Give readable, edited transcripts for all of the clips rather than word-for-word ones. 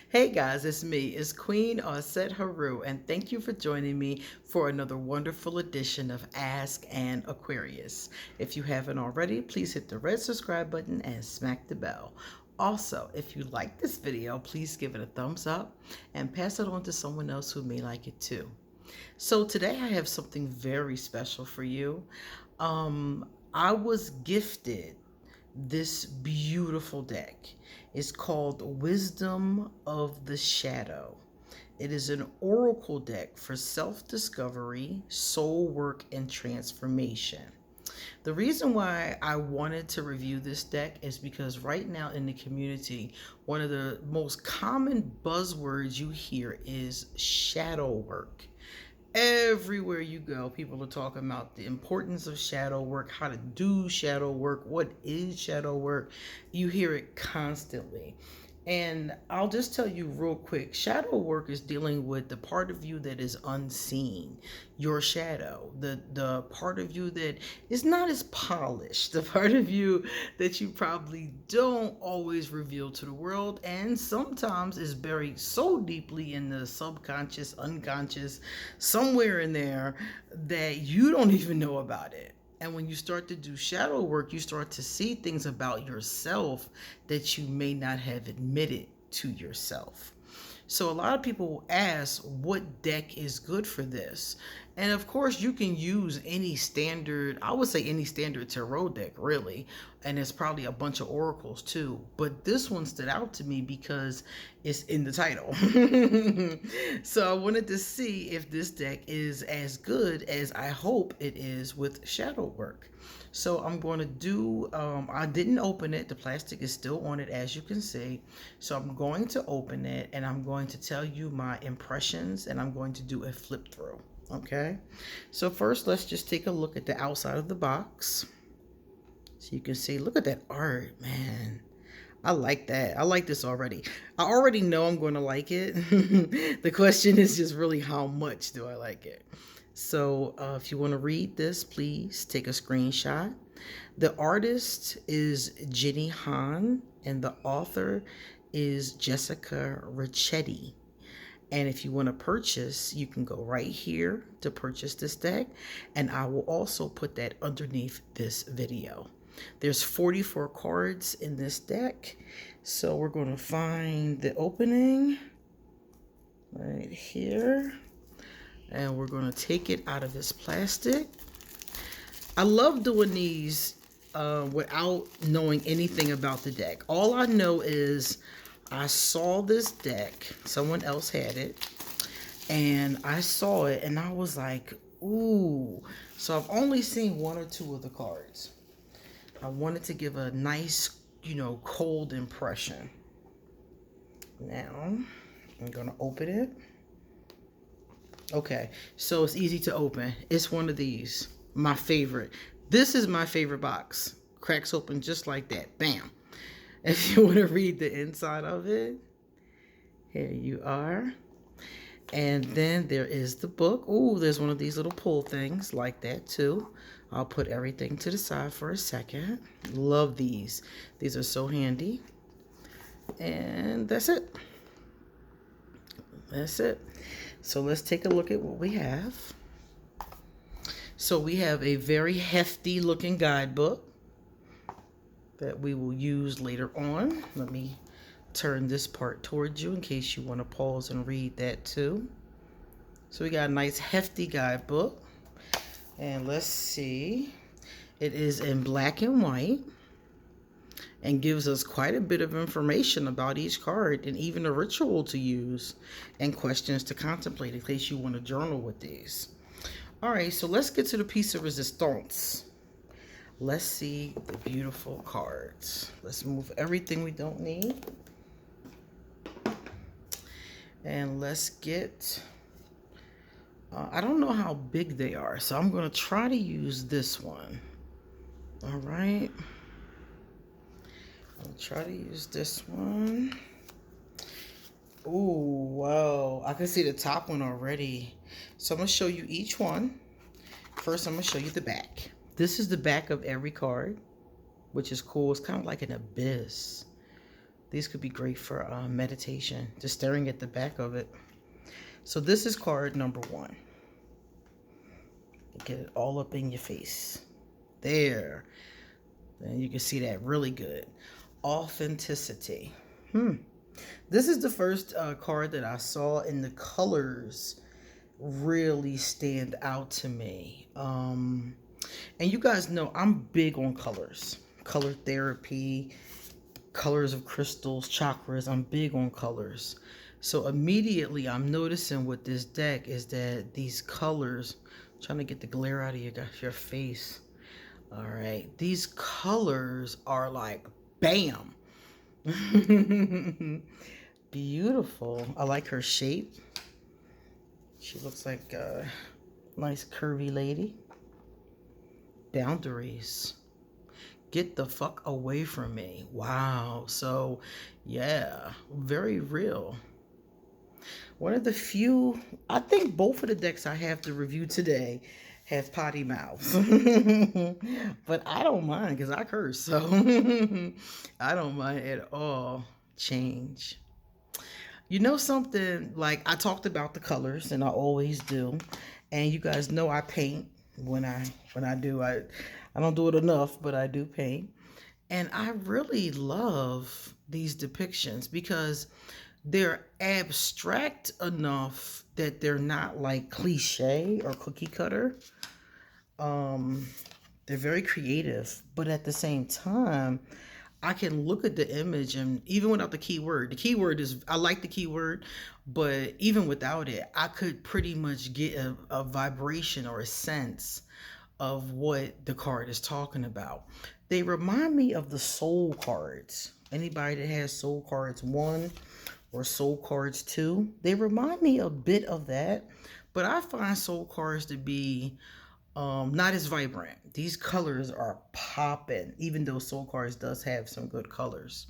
Hey guys, it's me. It's Queen Osset Haru, and thank you for joining me for another wonderful edition of Ask an Aquarius. If you haven't already, please hit the red subscribe button and smack the bell. Also, if you like this video, please give it a thumbs up and pass it on to someone else who may like it too. So today I have something very special for you. I was gifted this beautiful deck. It's called Wisdom of the Shadow. It is an oracle deck for self-discovery, soul work, and transformation. The reason why I wanted to review this deck is because right now in the community, one of the most common buzzwords you hear is shadow work. Everywhere you go, people are talking about the importance of shadow work, how to do shadow work, what is shadow work. You hear it constantly. And I'll just tell you real quick, shadow work is dealing with the part of you that is unseen, your shadow, the part of you that is not as polished, the part of you that you probably don't always reveal to the world, and sometimes is buried so deeply in the subconscious, unconscious, somewhere in there that you don't even know about it. And when you start to do shadow work, you start to see things about yourself that you may not have admitted to yourself. So a lot of people will ask, what deck is good for this? And of course, you can use any standard, I would say any standard tarot deck, really. And there's probably a bunch of oracles too. But this one stood out to me because it's in the title. So I wanted to see if this deck is as good as I hope it is with shadow work. So I'm going to do, I didn't open it. The plastic is still on it, as you can see. So I'm going to open it and I'm going to tell you my impressions and I'm going to do a flip through. Okay. So first, let's just take a look at the outside of the box. So you can see, look at that art, man. I like that. I like this already. I already know I'm going to like it. The question is just really how much do I like it? So if you want to read this, please take a screenshot. The artist is Jenny Han and the author is Jessica Ricchetti. And if you want to purchase, you can go right here to purchase this deck. And I will also put that underneath this video. There's 44 cards in this deck. So we're going to find the opening right here. And we're going to take it out of this plastic. I love doing these without knowing anything about the deck. All I know is I saw this deck. Someone else had it. And I saw it and I was like, ooh. So I've only seen one or two of the cards. I wanted to give a nice, cold impression. Now, I'm going to open it. Okay, so it's easy to open. It's one of these, my favorite. This is my favorite box. Cracks open just like that. Bam. If you want to read the inside of it, here you are. And then there is the book. Oh, there's one of these little pull things like that too. I'll put everything to the side for a second. Love these. These are so handy. And that's it. That's it. So let's take a look at what we have. So we have a very hefty looking guidebook that we will use later on. Let me turn this part towards you in case you want to pause and read that too. So we got a nice hefty guidebook. And let's see. It is in black and white and gives us quite a bit of information about each card and even a ritual to use and questions to contemplate in case you want to journal with these. All right, so let's get to the piece of resistance. Let's see the beautiful cards. Let's move everything we don't need. And let's get, I don't know how big they are, so I'm going to try to use this one. All right. I'll try to use this one. Oh, wow. I can see the top one already. So I'm going to show you each one. First, I'm going to show you the back. This is the back of every card, which is cool. It's kind of like an abyss. These could be great for meditation, just staring at the back of it. So this is card number 1. Get it all up in your face. There. And you can see that really good. Authenticity. This is the first card that I saw, and the colors really stand out to me. And you guys know I'm big on colors. Color therapy, colors of crystals, chakras. I'm big on colors. So immediately I'm noticing with this deck is that these colors, I'm trying to get the glare out of your face. All right, these colors are like bam. Beautiful. I like her shape. She looks like a nice curvy lady. Boundaries. Get the fuck away from me. Wow. So yeah, very real. One of the few, I think both of the decks I have to review today have potty mouths. But I don't mind because I curse. So I don't mind at all. Change. You know something, like I talked about the colors, and I always do. And you guys know I paint when I do. I don't do it enough, but I do paint. And I really love these depictions because they're abstract enough that they're not like cliche or cookie cutter. They're very creative, but at the same time, I can look at the image, and even without the keyword is, I like the keyword, but even without it, I could pretty much get a vibration or a sense of what the card is talking about. They remind me of the soul cards. Anybody that has soul cards 1 or soul cards 2, they remind me a bit of that, but I find soul cards to be not as vibrant. These colors are popping, even though soul cards does have some good colors.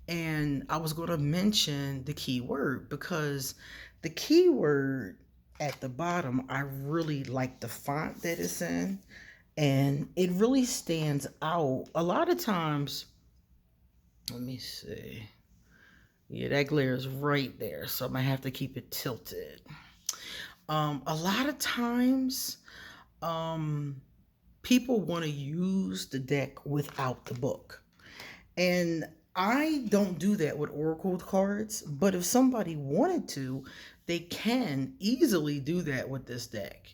And I was going to mention the keyword because the keyword at the bottom, I really like the font that it's in, and it really stands out. A lot of times, let me see. Yeah, that glare is right there, so I'm gonna have to keep it tilted. A lot of times, people want to use the deck without the book. And I don't do that with Oracle cards, but if somebody wanted to, they can easily do that with this deck.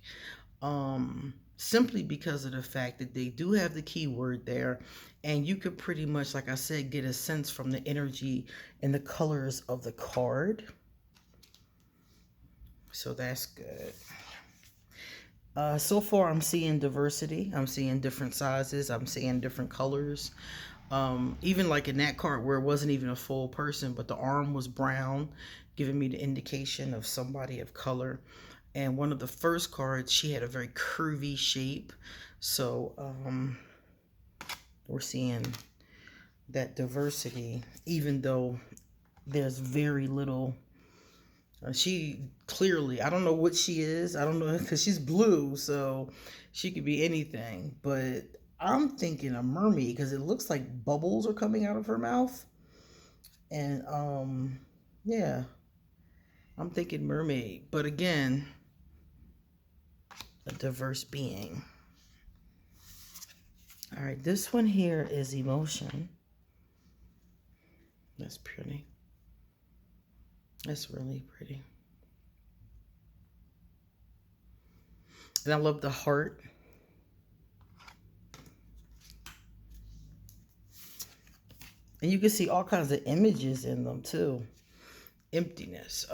Simply because of the fact that they do have the keyword there, and you could pretty much, like I said, get a sense from the energy and the colors of the card. So that's good. So far, I'm seeing diversity. I'm seeing different sizes. I'm seeing different colors. Even like in that card where it wasn't even a full person, but the arm was brown, giving me the indication of somebody of color. And one of the first cards, she had a very curvy shape. So we're seeing that diversity, even though there's very little. She clearly, I don't know what she is. I don't know, because she's blue, so she could be anything. But I'm thinking a mermaid because it looks like bubbles are coming out of her mouth. And yeah, I'm thinking mermaid. But again, a diverse being. All right, this one here is emotion. That's pretty. That's really pretty. And I love the heart. And you can see all kinds of images in them too. Emptiness.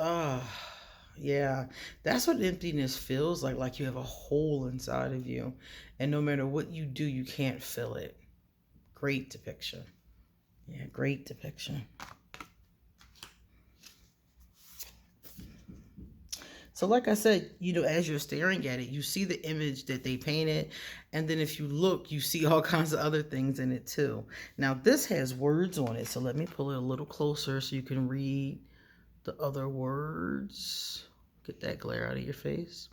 Yeah. That's what emptiness feels like you have a hole inside of you. And no matter what you do, you can't fill it. Great depiction. Yeah, great depiction. So like I said, as you're staring at it, you see the image that they painted. And then if you look, you see all kinds of other things in it too. Now this has words on it. So let me pull it a little closer so you can read the other words. Get that glare out of your face.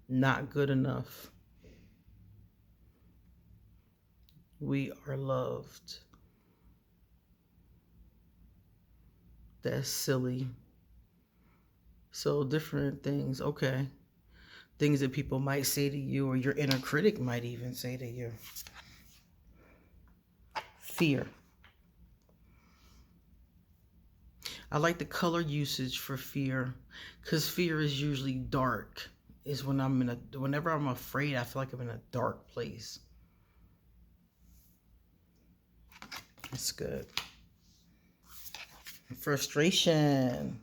Not good enough. We are loved. That's silly. So different things. Okay. Things that people might say to you, or your inner critic might even say to you. Fear. I like the color usage for fear, because fear is usually dark. Is when whenever I'm afraid, I feel like I'm in a dark place. That's good. Frustration.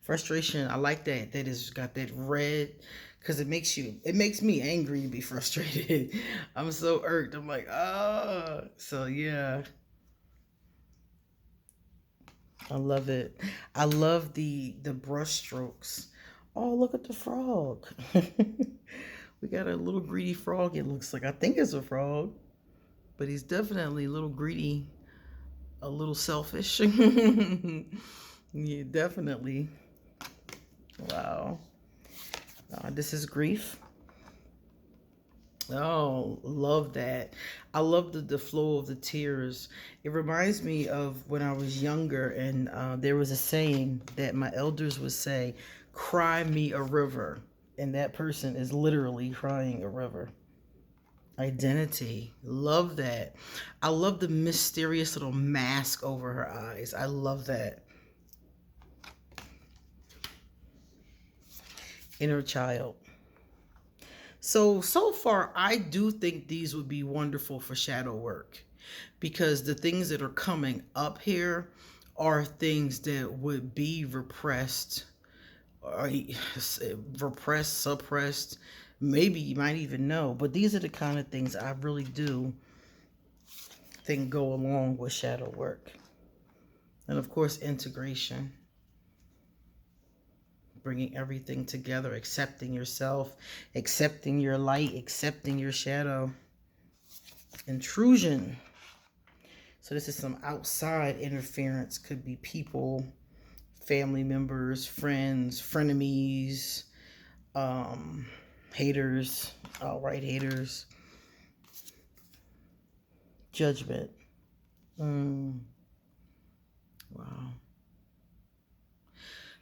Frustration. I like that it's got that red, because it makes me angry to be frustrated. I'm so irked. I'm like, ah. So yeah. I love it. I love the brush strokes. Oh, look at the frog. We got a little greedy frog, it looks like. I think it's a frog, but he's definitely a little greedy, a little selfish. Yeah, definitely. Wow. This is grief. Oh, love that. I love the flow of the tears. It reminds me of when I was younger, and there was a saying that my elders would say, cry me a river. And that person is literally crying a river. Identity. Love that. I love the mysterious little mask over her eyes. I love that. Inner child. So far, I do think these would be wonderful for shadow work, because the things that are coming up here are things that would be repressed, or repressed, suppressed. Maybe you might even know, but these are the kind of things I really do think go along with shadow work. And of course, integration. Bringing everything together, accepting yourself, accepting your light, accepting your shadow. Intrusion. So this is some outside interference. Could be people, family members, friends, frenemies, haters, outright haters. Judgment. Wow.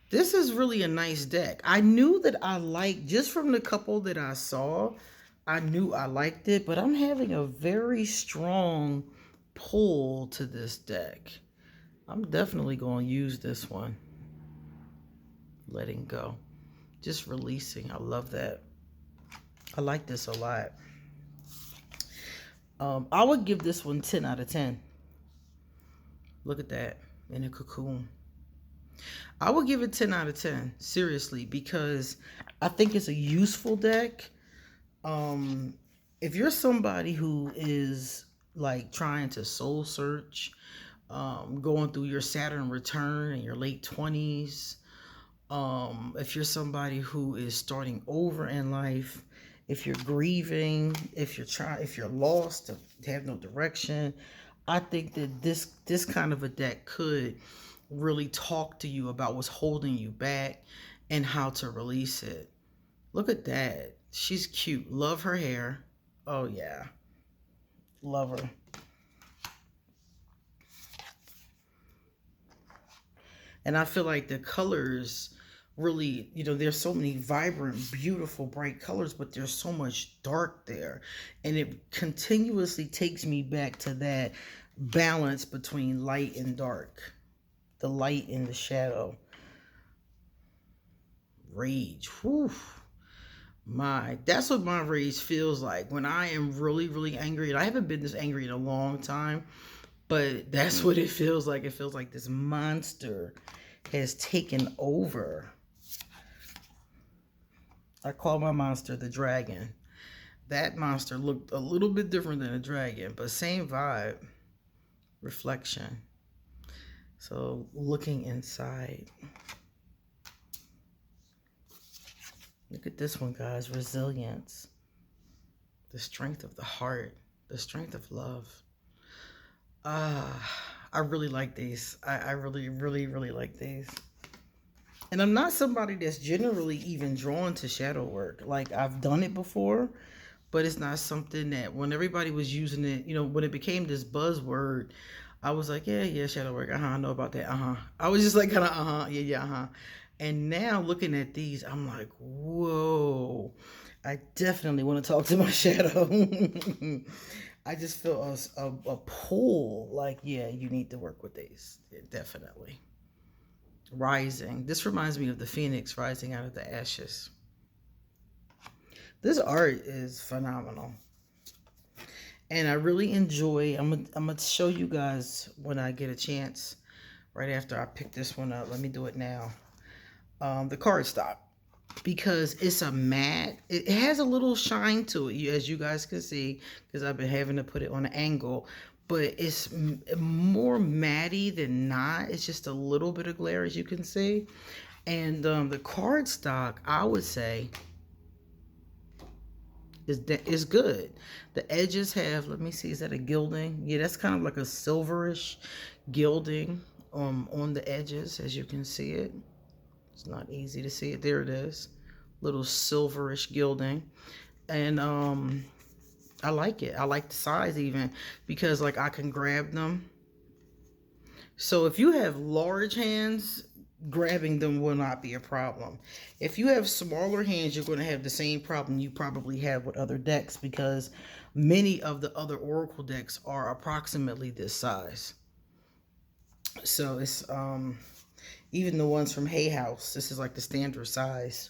This is really a nice deck. I knew that I liked, just from the couple that I saw, I knew I liked it, but I'm having a very strong pull to this deck. I'm definitely going to use this one. Letting go. Just releasing. I love that. I like this a lot. I would give this one 10 out of 10. Look at that. In a cocoon. I would give it 10 out of 10, seriously, because I think it's a useful deck. If you're somebody who is like trying to soul search, going through your Saturn return in your late 20s, if you're somebody who is starting over in life, if you're grieving, if you're lost, have no direction, I think that this kind of a deck could really talk to you about what's holding you back and how to release it. Look at that. She's cute. Love her hair. Oh yeah. Love her. And I feel like the colors really, there's so many vibrant, beautiful, bright colors, but there's so much dark there. And it continuously takes me back to that balance between light and dark. The light and the shadow. Rage. Whew. That's what my rage feels like when I am really, really angry. And I haven't been this angry in a long time, but that's what it feels like. It feels like this monster has taken over. I call my monster the dragon. That monster looked a little bit different than a dragon, but same vibe. Reflection. So looking inside. Look at this one, guys. Resilience. The strength of the heart. The strength of love. I really like these. I really, really, really like these. And I'm not somebody that's generally even drawn to shadow work. Like, I've done it before, but it's not something that when everybody was using it, when it became this buzzword, I was like, yeah, shadow work. I know about that. I was just like kind of, yeah. And now looking at these, I'm like, whoa, I definitely want to talk to my shadow. I just feel a pull. Like, yeah, you need to work with these. Yeah, definitely. Rising. This reminds me of the phoenix rising out of the ashes. This art is phenomenal. And I really enjoy, I'm gonna show you guys when I get a chance, right after I pick this one up. Let me do it now. The cardstock, because it's a matte. It has a little shine to it, as you guys can see, because I've been having to put it on an angle. But it's more matty than not. It's just a little bit of glare, as you can see. And the cardstock, I would say, is good. The edges have, let me see, is that a gilding? Yeah, that's kind of like a silverish gilding on the edges, as you can see it. It's not easy to see it. There it is. Little silverish gilding. And I like it. I like the size even, because like I can grab them. So if you have large hands, grabbing them will not be a problem. If you have smaller hands, you're going to have the same problem you probably have with other decks, because many of the other Oracle decks are approximately this size. So it's even the ones from Hay House, this is like the standard size.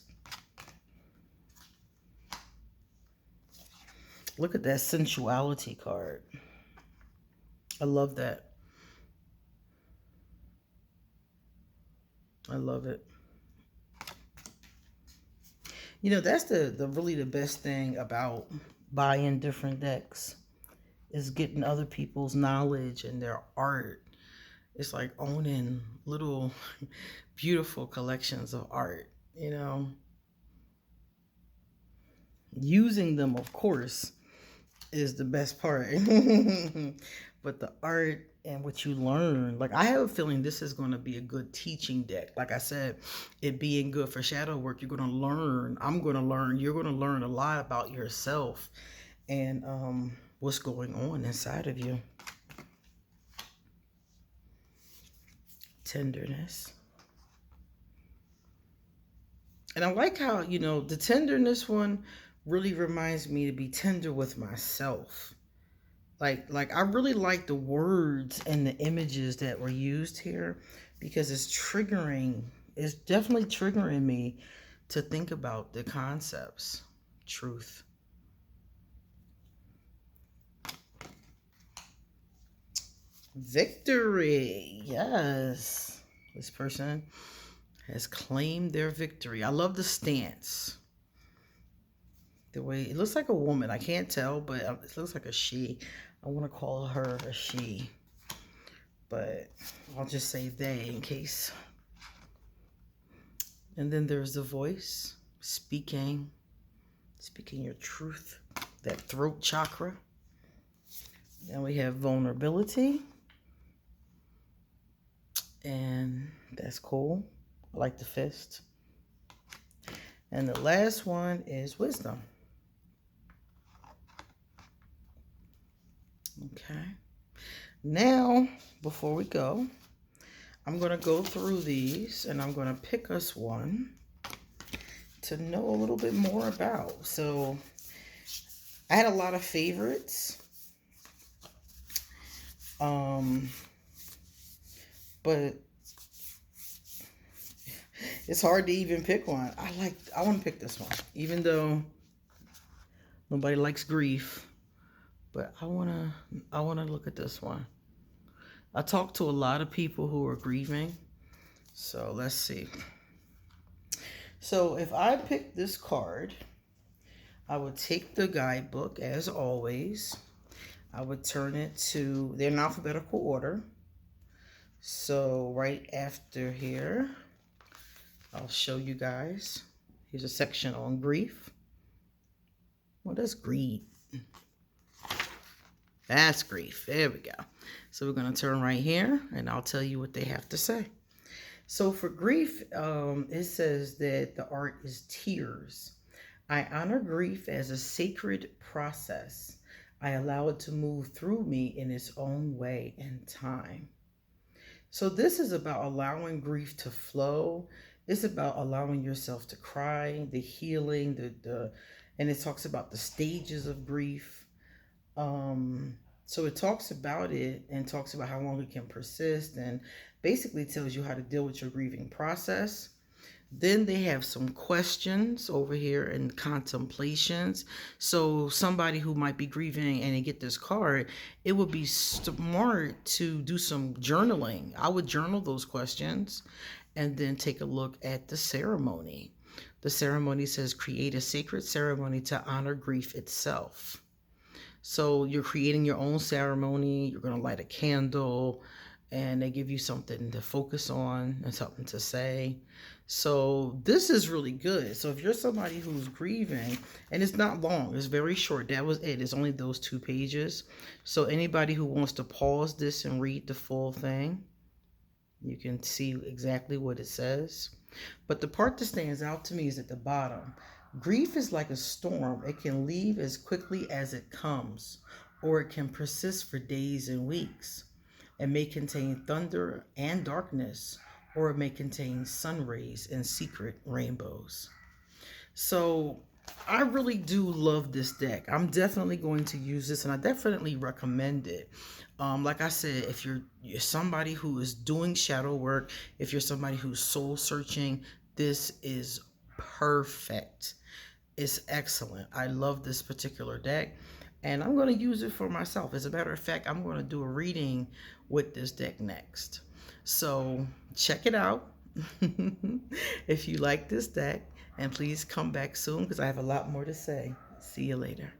Look at that sensuality card. I love that. I love it. You know, that's the really the best thing about buying different decks, is getting other people's knowledge and their art. It's like owning little beautiful collections of art, you know. Using them, of course, is the best part. But the art and what you learn, like I have a feeling this is going to be a good teaching deck. Like I said, it being good for shadow work, you're going to learn. I'm going to learn. You're going to learn a lot about yourself and what's going on inside of you. Tenderness. And I like how, you know, the tenderness one really reminds me to be tender with myself. Like I really like the words and the images that were used here, because it's definitely triggering me to think about the concepts. Truth. Victory. Yes. This person has claimed their victory. I love the stance. The way it looks like a woman. I can't tell, but it looks like a she. I want to call her a she, but I'll just say they in case. And then there's the voice speaking your truth, that throat chakra. Then we have vulnerability, and that's cool. I like the fist. And the last one is wisdom. Okay. Now, before we go, I'm going to go through these and I'm going to pick us one to know a little bit more about. So, I had a lot of favorites. But it's hard to even pick one. I want to pick this one, even though nobody likes grief. But I wanna look at this one. I talked to a lot of people who are grieving. So let's see. So if I pick this card, I would take the guidebook as always. I would turn it to, they're in alphabetical order. So right after here, I'll show you guys. Here's a section on grief. Well, that's greed. That's grief. There we go. So we're going to turn right here, and I'll tell you what they have to say. So for grief, it says that the art is tears. I honor grief as a sacred process. I allow it to move through me in its own way and time. So this is about allowing grief to flow. It's about allowing yourself to cry, the healing, and it talks about the stages of grief. So it talks about it and talks about how long it can persist and basically tells you how to deal with your grieving process. Then they have some questions over here and contemplations. So somebody who might be grieving and they get this card, it would be smart to do some journaling. I would journal those questions and then take a look at the ceremony. The ceremony says create a sacred ceremony to honor grief itself. So you're creating your own ceremony. You're going to light a candle and they give you something to focus on and something to say. So this is really good. So if you're somebody who's grieving, and it's not long, it's very short. That was it. It's only those 2 pages. So anybody who wants to pause this and read the full thing, you can see exactly what it says. But the part that stands out to me is at the bottom. Grief is like a storm. It can leave as quickly as it comes, or it can persist for days and weeks. It may contain thunder and darkness, or it may contain sun rays and secret rainbows. So I really do love this deck. I'm definitely going to use this and I definitely recommend it. Like I said, if you're somebody who is doing shadow work, if you're somebody who's soul searching, this is perfect. It's excellent. I love this particular deck and I'm going to use it for myself. As a matter of fact, I'm going to do a reading with this deck next. So check it out if you like this deck, and please come back soon because I have a lot more to say. See you later.